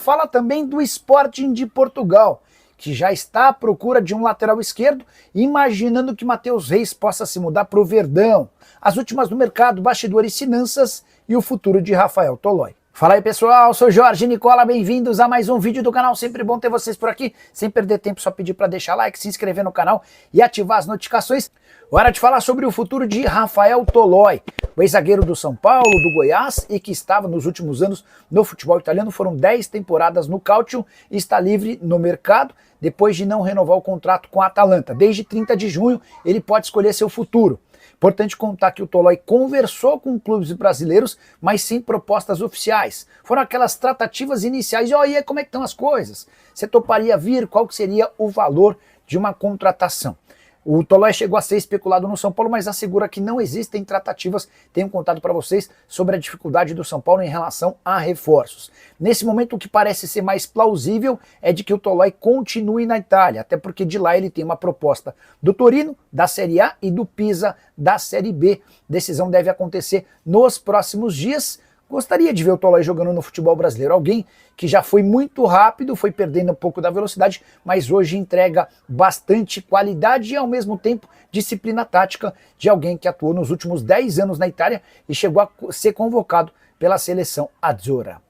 Fala também do Sporting de Portugal, que já está à procura de um lateral esquerdo, imaginando que Matheus Reis possa se mudar para o Verdão. As últimas do mercado, bastidores e finanças e o futuro de Rafael Tolói. Fala aí pessoal, sou Jorge Nicola, bem-vindos a mais um vídeo do canal, sempre bom ter vocês por aqui, sem perder tempo só pedir para deixar like, se inscrever no canal e ativar as notificações. Hora de falar sobre o futuro de Rafael Tolói, o ex-zagueiro do São Paulo, do Goiás e que estava nos últimos anos no futebol italiano, foram 10 temporadas no Calcio e está livre no mercado depois de não renovar o contrato com a Atalanta. Desde 30 de junho ele pode escolher seu futuro. Importante contar que o Tolói conversou com clubes brasileiros, mas sem propostas oficiais. Foram aquelas tratativas iniciais de, e aí, como é que estão as coisas? Você toparia vir? Qual que seria o valor de uma contratação? O Tolói chegou a ser especulado no São Paulo, mas assegura que não existem tratativas. Tenho contado para vocês sobre a dificuldade do São Paulo em relação a reforços. Nesse momento, o que parece ser mais plausível é de que o Tolói continue na Itália, até porque de lá ele tem uma proposta do Torino, da Série A e do Pisa, da Série B. Decisão deve acontecer nos próximos dias. Gostaria de ver o Tolói jogando no futebol brasileiro, alguém que já foi muito rápido, foi perdendo um pouco da velocidade, mas hoje entrega bastante qualidade e ao mesmo tempo disciplina tática de alguém que atuou nos últimos 10 anos na Itália e chegou a ser convocado pela seleção Azzurra.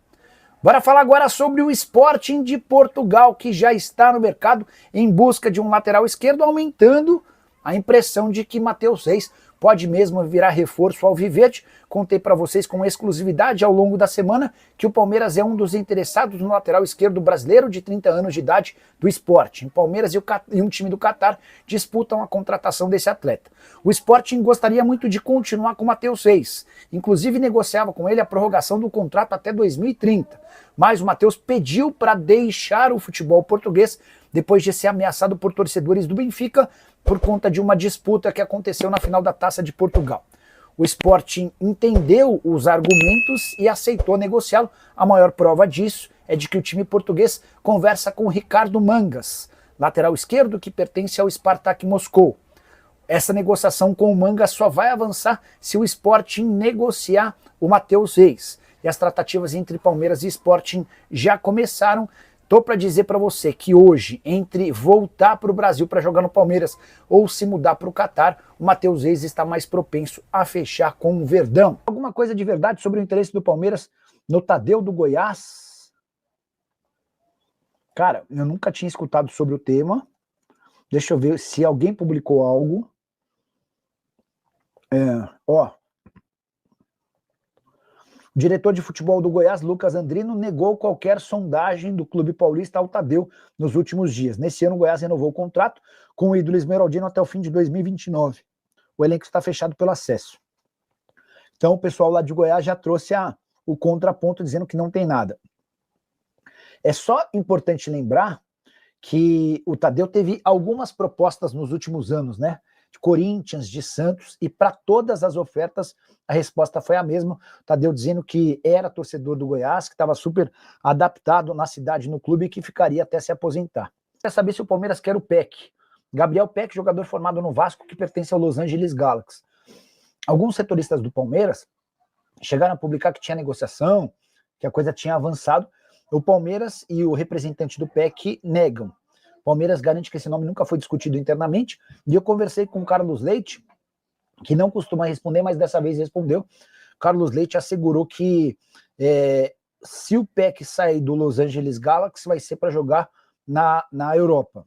Bora falar agora sobre o Sporting de Portugal, que já está no mercado em busca de um lateral esquerdo, aumentando a impressão de que Matheus Reis pode mesmo virar reforço ao Alviverde. Contei para vocês com exclusividade ao longo da semana que o Palmeiras é um dos interessados no lateral esquerdo brasileiro de 30 anos de idade do Sporting. O Palmeiras e um time do Catar disputam a contratação desse atleta. O Sporting gostaria muito de continuar com o Matheus Reis. Inclusive negociava com ele a prorrogação do contrato até 2030. Mas o Matheus pediu para deixar o futebol português depois de ser ameaçado por torcedores do Benfica por conta de uma disputa que aconteceu na final da Taça de Portugal. O Sporting entendeu os argumentos e aceitou negociá-lo. A maior prova disso é de que o time português conversa com o Ricardo Mangas, lateral esquerdo que pertence ao Spartak Moscou. Essa negociação com o Mangas só vai avançar se o Sporting negociar o Matheus Reis. E as tratativas entre Palmeiras e Sporting já começaram. Tô para dizer para você que hoje, entre voltar para o Brasil para jogar no Palmeiras ou se mudar para o Catar, o Matheus Reis está mais propenso a fechar com o Verdão. Alguma coisa de verdade sobre o interesse do Palmeiras no Tadeu do Goiás? Cara, eu nunca tinha escutado sobre o tema. Deixa eu ver se alguém publicou algo. O diretor de futebol do Goiás, Lucas Andrino, negou qualquer sondagem do clube paulista ao Tadeu nos últimos dias. Nesse ano, o Goiás renovou o contrato com o ídolo esmeraldino até o fim de 2029. O elenco está fechado pelo acesso. Então, o pessoal lá de Goiás já trouxe o contraponto dizendo que não tem nada. É só importante lembrar que o Tadeu teve algumas propostas nos últimos anos, né? De Corinthians, de Santos, e para todas as ofertas a resposta foi a mesma. O Tadeu dizendo que era torcedor do Goiás, que estava super adaptado na cidade, no clube, e que ficaria até se aposentar. Quer saber se o Palmeiras quer o Peck. Gabriel Peck, jogador formado no Vasco, que pertence ao Los Angeles Galaxy. Alguns setoristas do Palmeiras chegaram a publicar que tinha negociação, que a coisa tinha avançado. O Palmeiras e o representante do Peck negam. O Palmeiras garante que esse nome nunca foi discutido internamente, e eu conversei com o Carlos Leite, que não costuma responder, mas dessa vez respondeu. Carlos Leite assegurou que se o Peck sair do Los Angeles Galaxy, vai ser para jogar na Europa.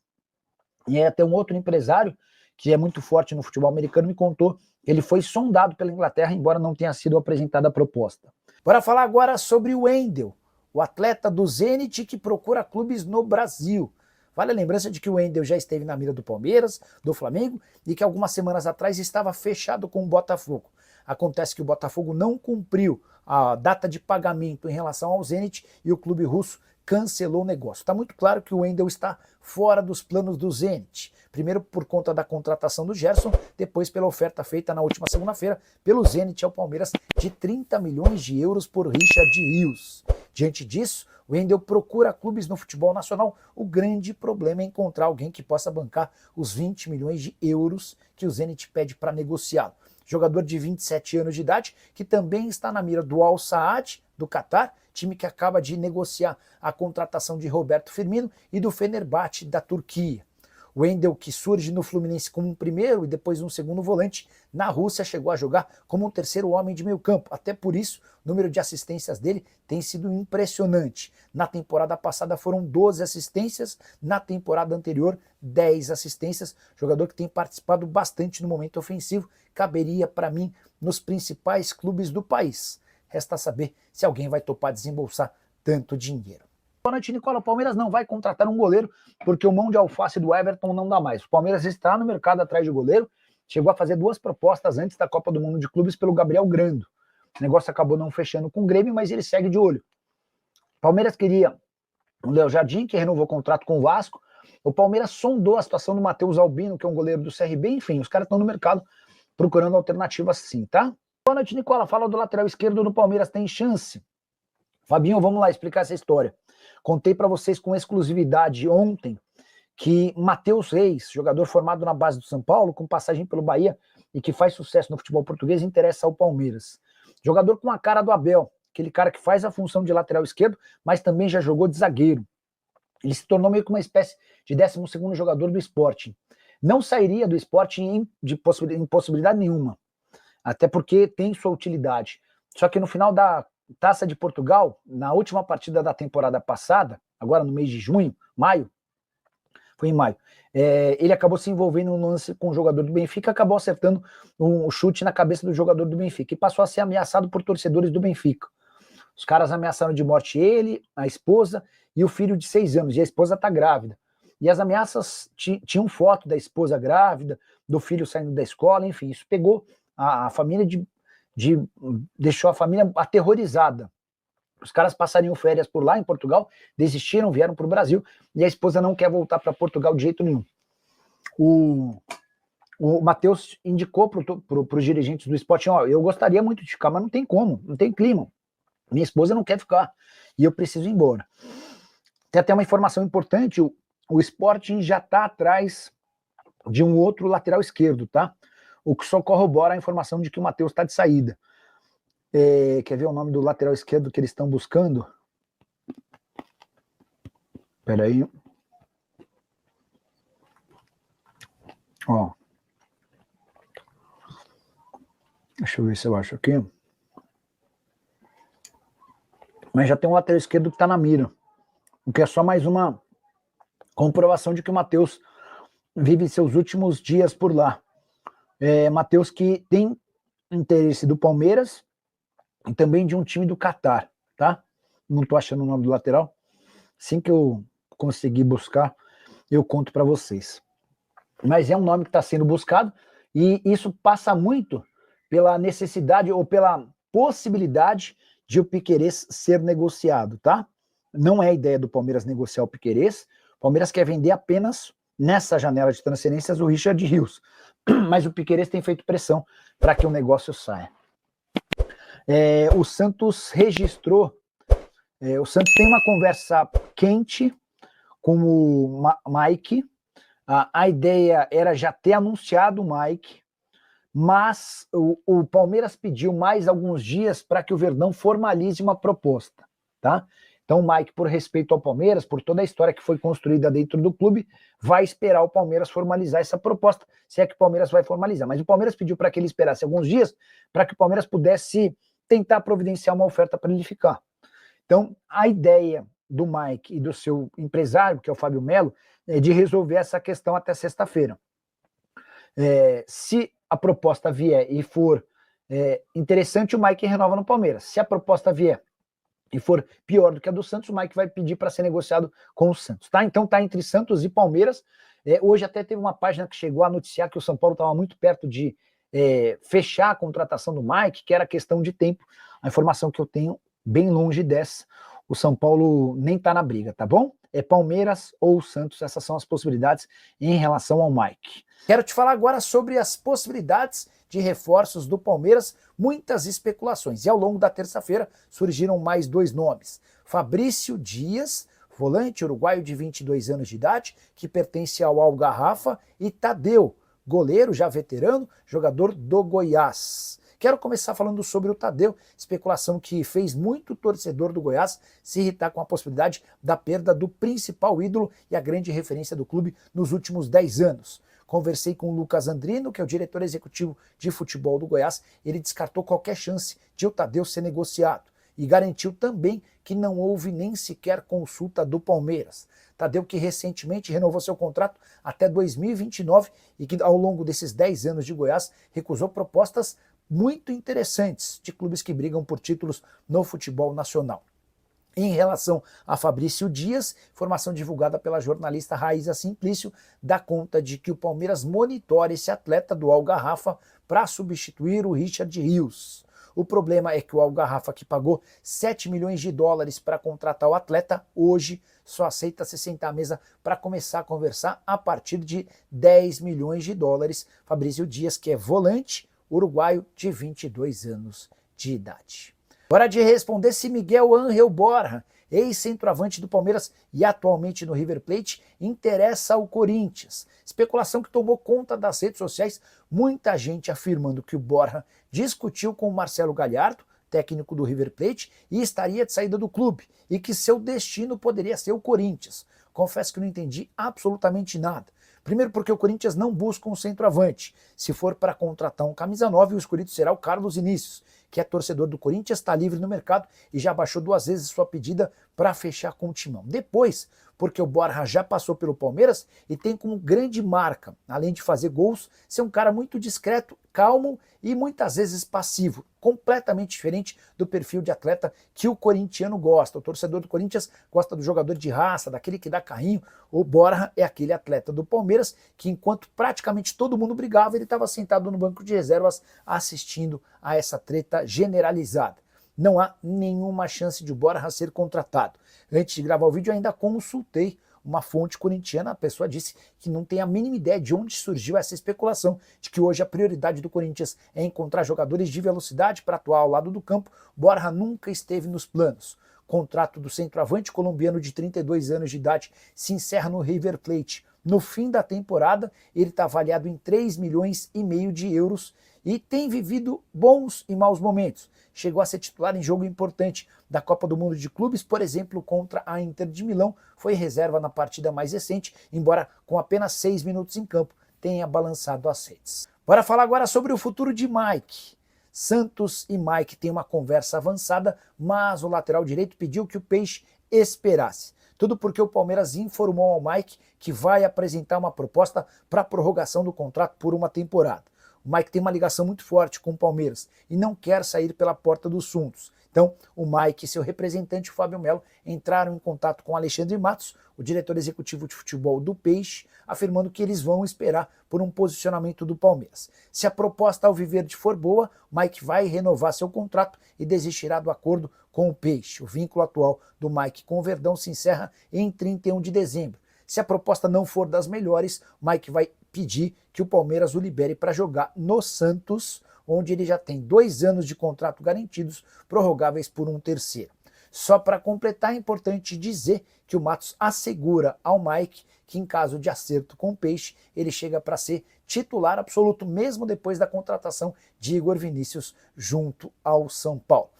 E aí até um outro empresário, que é muito forte no futebol americano, me contou que ele foi sondado pela Inglaterra, embora não tenha sido apresentada a proposta. Bora falar agora sobre o Wendel, o atleta do Zenit que procura clubes no Brasil. Vale a lembrança de que o Wendel já esteve na mira do Palmeiras, do Flamengo, e que algumas semanas atrás estava fechado com o Botafogo. Acontece que o Botafogo não cumpriu a data de pagamento em relação ao Zenit e o clube russo cancelou o negócio. Está muito claro que o Wendel está fora dos planos do Zenit. Primeiro por conta da contratação do Gerson, depois pela oferta feita na última segunda-feira pelo Zenit ao Palmeiras de 30 milhões de euros por Richard Rios. Diante disso, o Wendel procura clubes no futebol nacional. O grande problema é encontrar alguém que possa bancar os 20 milhões de euros que o Zenit pede para negociá-lo. jogador de 27 anos de idade, que também está na mira do Al Saad, do Catar, time que acaba de negociar a contratação de Roberto Firmino, e do Fenerbahçe, da Turquia. O Wendel, que surge no Fluminense como um primeiro e depois um segundo volante, na Rússia chegou a jogar como um terceiro homem de meio campo. Até por isso, o número de assistências dele tem sido impressionante. Na temporada passada foram 12 assistências, na temporada anterior 10 assistências. Jogador que tem participado bastante no momento ofensivo, caberia para mim nos principais clubes do país. Resta saber se alguém vai topar desembolsar tanto dinheiro. Boa noite, Nicola. O Palmeiras não vai contratar um goleiro porque o mão de alface do Everton não dá mais. O Palmeiras está no mercado atrás de goleiro, chegou a fazer 2 propostas antes da Copa do Mundo de Clubes pelo Gabriel Grando. O negócio acabou não fechando com o Grêmio, mas ele segue de olho. O Palmeiras queria o Léo Jardim, que renovou o contrato com o Vasco. O Palmeiras sondou a situação do Matheus Albino, que é um goleiro do CRB. Enfim, os caras estão no mercado procurando alternativas sim, tá? Boa noite, Nicola. Fala do lateral esquerdo do Palmeiras, tem chance? Fabinho, vamos lá explicar essa história. Contei para vocês com exclusividade ontem que Matheus Reis, jogador formado na base do São Paulo, com passagem pelo Bahia e que faz sucesso no futebol português, interessa ao Palmeiras. Jogador com a cara do Abel, aquele cara que faz a função de lateral esquerdo, mas também já jogou de zagueiro. Ele se tornou meio que uma espécie de 12º jogador do Sporting. Não sairia do Sporting em possibilidade nenhuma, até porque tem sua utilidade. Só que no final da Taça de Portugal, na última partida da temporada passada, agora no mês de junho, maio, foi em maio, ele acabou se envolvendo no lance com o jogador do Benfica, acabou acertando um chute na cabeça do jogador do Benfica e passou a ser ameaçado por torcedores do Benfica. Os caras ameaçaram de morte ele, a esposa e o filho de 6 anos, e a esposa está grávida. E as ameaças tinham foto da esposa grávida, do filho saindo da escola, enfim, isso pegou a família deixou a família aterrorizada. Os caras passariam férias por lá em Portugal, desistiram, vieram para o Brasil, e a esposa não quer voltar para Portugal de jeito nenhum. O Matheus indicou para os dirigentes do Sporting, ó, eu gostaria muito de ficar, mas não tem como, não tem clima. Minha esposa não quer ficar, e eu preciso ir embora. Tem até uma informação importante, o Sporting já está atrás de um outro lateral esquerdo, tá? O que só corrobora a informação de que o Matheus está de saída. Quer ver o nome do lateral esquerdo que eles estão buscando? Espera aí. Ó. Deixa eu ver se eu acho aqui. Mas já tem um lateral esquerdo que está na mira. O que é só mais uma comprovação de que o Matheus vive seus últimos dias por lá. Matheus que tem interesse do Palmeiras e também de um time do Catar, tá? Não tô achando o nome do lateral. Assim que eu conseguir buscar, eu conto para vocês. Mas é um nome que está sendo buscado e isso passa muito pela necessidade ou pela possibilidade de o Piquerez ser negociado, tá? Não é a ideia do Palmeiras negociar o Piquerez. O Palmeiras quer vender apenas nessa janela de transferências o Richard Rios. Mas o Piquerez tem feito pressão para que o negócio saia. O Santos registrou, o Santos tem uma conversa quente com o Mike. A ideia era já ter anunciado o Mike, mas o Palmeiras pediu mais alguns dias para que o Verdão formalize uma proposta, tá? Então o Mike, por respeito ao Palmeiras, por toda a história que foi construída dentro do clube, vai esperar o Palmeiras formalizar essa proposta, se é que o Palmeiras vai formalizar. Mas o Palmeiras pediu para que ele esperasse alguns dias para que o Palmeiras pudesse tentar providenciar uma oferta para ele ficar. Então, a ideia do Mike e do seu empresário, que é o Fábio Melo, é de resolver essa questão até sexta-feira. Se a proposta vier e for interessante, o Mike renova no Palmeiras. Se a proposta vier e for pior do que a do Santos, o Mike vai pedir para ser negociado com o Santos, tá? Então tá entre Santos e Palmeiras. Hoje até teve uma página que chegou a noticiar que o São Paulo estava muito perto de fechar a contratação do Mike, que era questão de tempo. A informação que eu tenho, bem longe dessa, o São Paulo nem tá na briga, tá bom? É Palmeiras ou Santos, essas são as possibilidades em relação ao Mike. Quero te falar agora sobre as possibilidades de reforços do Palmeiras, muitas especulações. E ao longo da terça-feira surgiram mais 2 nomes. Fabrício Dias, volante uruguaio de 22 anos de idade, que pertence ao Algarrafa, e Tadeu, goleiro já veterano, jogador do Goiás. Quero começar falando sobre o Tadeu, especulação que fez muito torcedor do Goiás se irritar com a possibilidade da perda do principal ídolo e a grande referência do clube nos últimos 10 anos. Conversei com o Lucas Andrino, que é o diretor executivo de futebol do Goiás, ele descartou qualquer chance de o Tadeu ser negociado e garantiu também que não houve nem sequer consulta do Palmeiras. Tadeu que recentemente renovou seu contrato até 2029 e que ao longo desses 10 anos de Goiás recusou propostas muito interessantes de clubes que brigam por títulos no futebol nacional. Em relação a Fabrício Dias, informação divulgada pela jornalista Raíza Simplício dá conta de que o Palmeiras monitora esse atleta do Algarrafa para substituir o Richard Rios. O problema é que o Algarrafa, que pagou 7 milhões de dólares para contratar o atleta, hoje só aceita se sentar à mesa para começar a conversar a partir de 10 milhões de dólares. Fabrício Dias, que é volante, uruguaio de 22 anos de idade. Hora de responder se Miguel Ángel Borja, ex-centroavante do Palmeiras e atualmente no River Plate, interessa ao Corinthians. Especulação que tomou conta das redes sociais, muita gente afirmando que o Borja discutiu com o Marcelo Galhardo, técnico do River Plate, e estaria de saída do clube, e que seu destino poderia ser o Corinthians. Confesso que não entendi absolutamente nada. Primeiro porque o Corinthians não busca um centroavante. Se for para contratar um camisa 9, o escolhido será o Carlos Vinícius, que é torcedor do Corinthians, está livre no mercado e já baixou 2 vezes sua pedida para fechar com o Timão. Depois, porque o Borja já passou pelo Palmeiras e tem como grande marca, além de fazer gols, ser um cara muito discreto, calmo e muitas vezes passivo, completamente diferente do perfil de atleta que o corintiano gosta. O torcedor do Corinthians gosta do jogador de raça, daquele que dá carrinho. O Borja é aquele atleta do Palmeiras que, enquanto praticamente todo mundo brigava, ele estava sentado no banco de reservas assistindo a essa treta generalizada. Não há nenhuma chance de o Borja ser contratado. Antes de gravar o vídeo, eu ainda consultei uma fonte corintiana. A pessoa disse que não tem a mínima ideia de onde surgiu essa especulação de que hoje a prioridade do Corinthians é encontrar jogadores de velocidade para atuar ao lado do campo. Borja nunca esteve nos planos. Contrato do centroavante colombiano de 32 anos de idade se encerra no River Plate. No fim da temporada, ele está avaliado em 3,5 milhões de euros e tem vivido bons e maus momentos. Chegou a ser titular em jogo importante da Copa do Mundo de Clubes, por exemplo, contra a Inter de Milão. Foi reserva na partida mais recente, embora com apenas 6 minutos em campo tenha balançado as redes. Bora falar agora sobre o futuro de Mike. Santos e Mike têm uma conversa avançada, mas o lateral direito pediu que o Peixe esperasse. Tudo porque o Palmeiras informou ao Mike que vai apresentar uma proposta para a prorrogação do contrato por uma temporada. O Mike tem uma ligação muito forte com o Palmeiras e não quer sair pela porta dos fundos. Então, o Mike e seu representante, o Fábio Melo, entraram em contato com Alexandre Matos, o diretor executivo de futebol do Peixe, afirmando que eles vão esperar por um posicionamento do Palmeiras. Se a proposta alviverde for boa, Mike vai renovar seu contrato e desistirá do acordo com o Peixe. O vínculo atual do Mike com o Verdão se encerra em 31 de dezembro. Se a proposta não for das melhores, Mike vai pedir que o Palmeiras o libere para jogar no Santos, onde ele já tem 2 anos de contrato garantidos, prorrogáveis por um terceiro. Só para completar, é importante dizer que o Matos assegura ao Mike que, em caso de acerto com o Peixe, ele chega para ser titular absoluto, mesmo depois da contratação de Igor Vinícius junto ao São Paulo.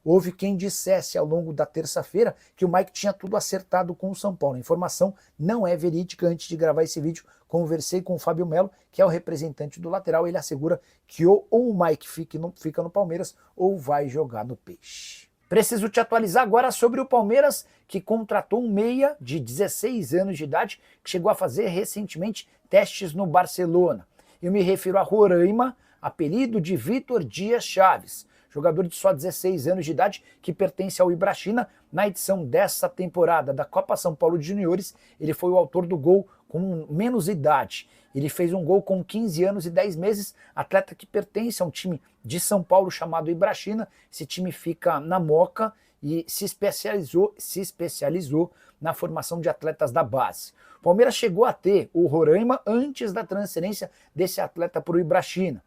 Houve quem dissesse ao longo da terça-feira que o Mike tinha tudo acertado com o São Paulo. A informação não é verídica. Antes de gravar esse vídeo, conversei com o Fábio Melo, que é o representante do lateral. Ele assegura que ou o Mike fica no Palmeiras ou vai jogar no Peixe. Preciso te atualizar agora sobre o Palmeiras, que contratou um meia de 16 anos de idade, que chegou a fazer recentemente testes no Barcelona. Eu me refiro a Roraima, apelido de Vitor Dias Chaves, jogador de só 16 anos de idade, que pertence ao Ibrachina. Na edição dessa temporada da Copa São Paulo de Juniores, ele foi o autor do gol com menos idade. Ele fez um gol com 15 anos e 10 meses, atleta que pertence a um time de São Paulo chamado Ibrachina. Esse time fica na Moca e se especializou na formação de atletas da base. O Palmeiras chegou a ter o Roraima antes da transferência desse atleta para o Ibrachina.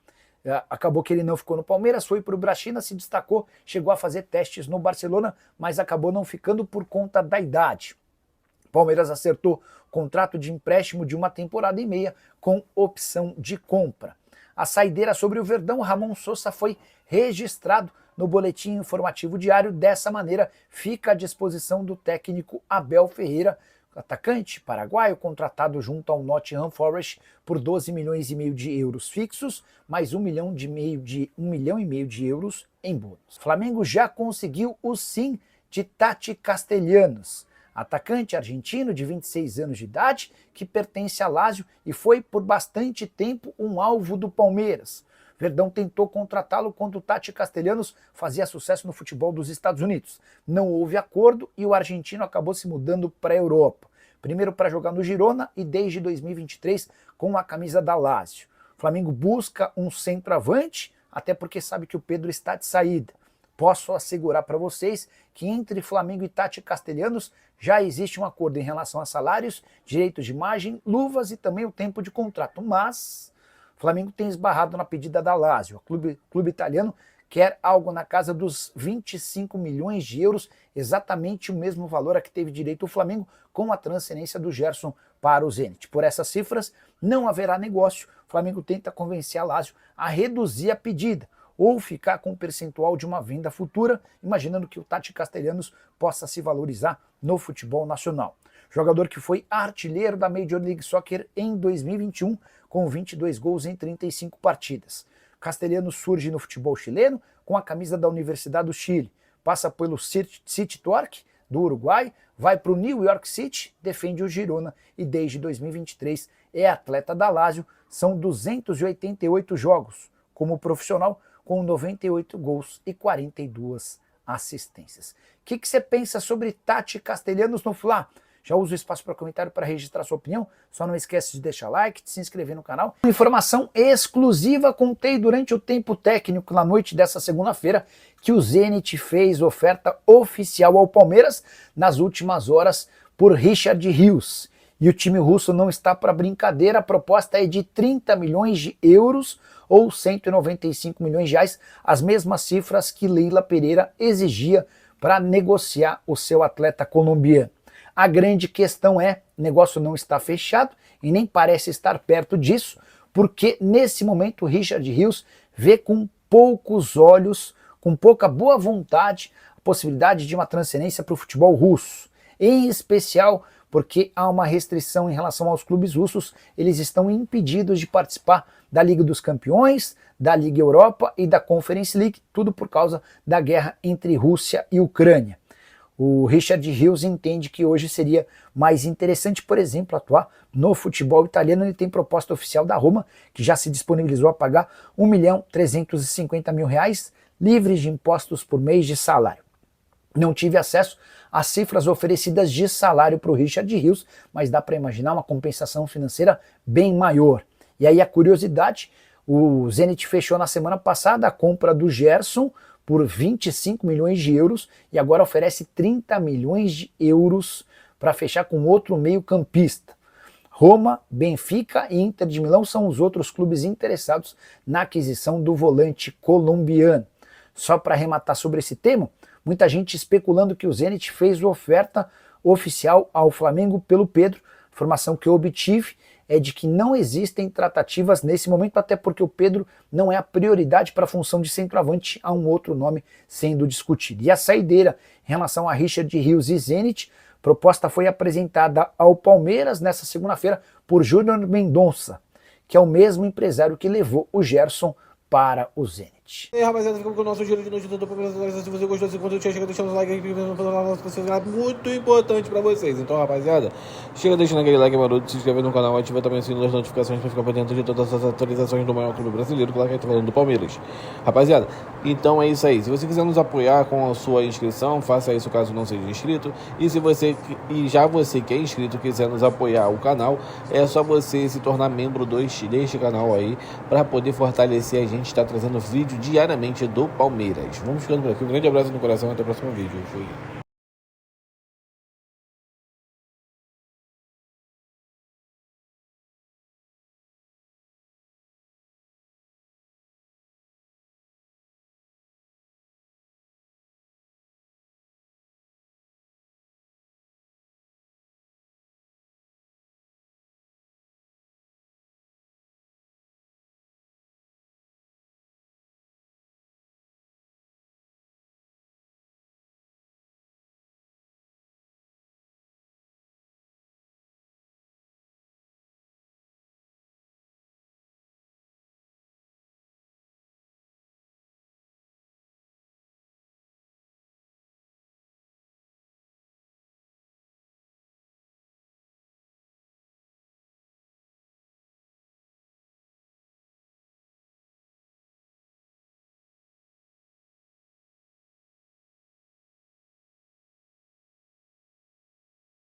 Acabou que ele não ficou no Palmeiras, foi para o Ibrachina, se destacou, chegou a fazer testes no Barcelona, mas acabou não ficando por conta da idade. O Palmeiras acertou contrato de empréstimo de 1,5 temporadas com opção de compra. A saideira sobre o Verdão, Ramon Sosa, foi registrado no boletim informativo diário. Dessa maneira, fica à disposição do técnico Abel Ferreira, atacante paraguaio contratado junto ao Nottingham Forest por 12,5 milhões de euros fixos, mais 1,5 milhão de euros em bônus. Flamengo já conseguiu o sim de Tati Castellanos, atacante argentino de 26 anos de idade, que pertence a Lazio e foi por bastante tempo um alvo do Palmeiras. Verdão tentou contratá-lo quando o Tati Castellanos fazia sucesso no futebol dos Estados Unidos. Não houve acordo e o argentino acabou se mudando para a Europa. Primeiro para jogar no Girona e desde 2023 com a camisa da Lazio. O Flamengo busca um centroavante, até porque sabe que o Pedro está de saída. Posso assegurar para vocês que entre Flamengo e Tati Castellanos já existe um acordo em relação a salários, direitos de imagem, luvas e também o tempo de contrato. Mas o Flamengo tem esbarrado na pedida da Lazio. O clube italiano quer algo na casa dos 25 milhões de euros, exatamente o mesmo valor a que teve direito o Flamengo com a transferência do Gerson para o Zenit. Por essas cifras, não haverá negócio. O Flamengo tenta convencer a Lazio a reduzir a pedida ou ficar com um percentual de uma venda futura, imaginando que o Tati Castellanos possa se valorizar no futebol nacional. Jogador que foi artilheiro da Major League Soccer em 2021, com 22 gols em 35 partidas. Castellanos surge no futebol chileno com a camisa da Universidade do Chile, passa pelo City Torque do Uruguai, vai para o New York City, defende o Girona e desde 2023 é atleta da Lazio. São 288 jogos como profissional, com 98 gols e 42 assistências. O que você pensa sobre Tati Castellanos no Fla? Já usa o espaço para comentário para registrar sua opinião. Só não esquece de deixar like, de se inscrever no canal. Informação exclusiva, contei durante o tempo técnico na noite dessa segunda-feira que o Zenit fez oferta oficial ao Palmeiras nas últimas horas por Richard Rios. E o time russo não está para brincadeira. A proposta é de 30 milhões de euros ou 195 milhões de reais, as mesmas cifras que Leila Pereira exigia para negociar o seu atleta colombiano. A grande questão é, o negócio não está fechado e nem parece estar perto disso, porque nesse momento o Richard Rios vê com poucos olhos, com pouca boa vontade, a possibilidade de uma transferência para o futebol russo. Em especial porque há uma restrição em relação aos clubes russos, eles estão impedidos de participar da Liga dos Campeões, da Liga Europa e da Conference League, tudo por causa da guerra entre Rússia e Ucrânia. O Richard Rios entende que hoje seria mais interessante, por exemplo, atuar no futebol italiano. Ele tem proposta oficial da Roma, que já se disponibilizou a pagar R$1.350.000 livres de impostos por mês de salário. Não tive acesso às cifras oferecidas de salário para o Richard Rios, mas dá para imaginar uma compensação financeira bem maior. E aí a curiosidade, o Zenit fechou na semana passada a compra do Gerson por 25 milhões de euros e agora oferece 30 milhões de euros para fechar com outro meio-campista. Roma, Benfica e Inter de Milão são os outros clubes interessados na aquisição do volante colombiano. Só para arrematar sobre esse tema, muita gente especulando que o Zenit fez oferta oficial ao Flamengo pelo Pedro. A informação que eu obtive é de que não existem tratativas nesse momento, até porque o Pedro não é a prioridade para a função de centroavante, há um outro nome sendo discutido. E a saideira em relação a Richard Rios e Zenit, proposta foi apresentada ao Palmeiras nessa segunda-feira por Júnior Mendonça, que é o mesmo empresário que levou o Gerson para o Zenit. E aí, rapaziada, ficamos com o nosso giro de notícias do Palmeiras. Se você gostou desse conteúdo, chega deixando o like aí, muito importante pra vocês. Então, rapaziada, chega deixando aquele like maroto, se inscreve no canal, ativa também o sininho das notificações pra ficar por dentro de todas as atualizações do maior clube brasileiro, claro que a gente tá falando do Palmeiras. Rapaziada, então é isso aí. Se você quiser nos apoiar com a sua inscrição, faça isso caso não seja inscrito. E se você, você que é inscrito, quiser nos apoiar o canal, é só você se tornar membro deste canal aí, pra poder fortalecer a gente, tá trazendo vídeo diariamente do Palmeiras. Vamos ficando por aqui. Um grande abraço no coração e até o próximo vídeo. Fui.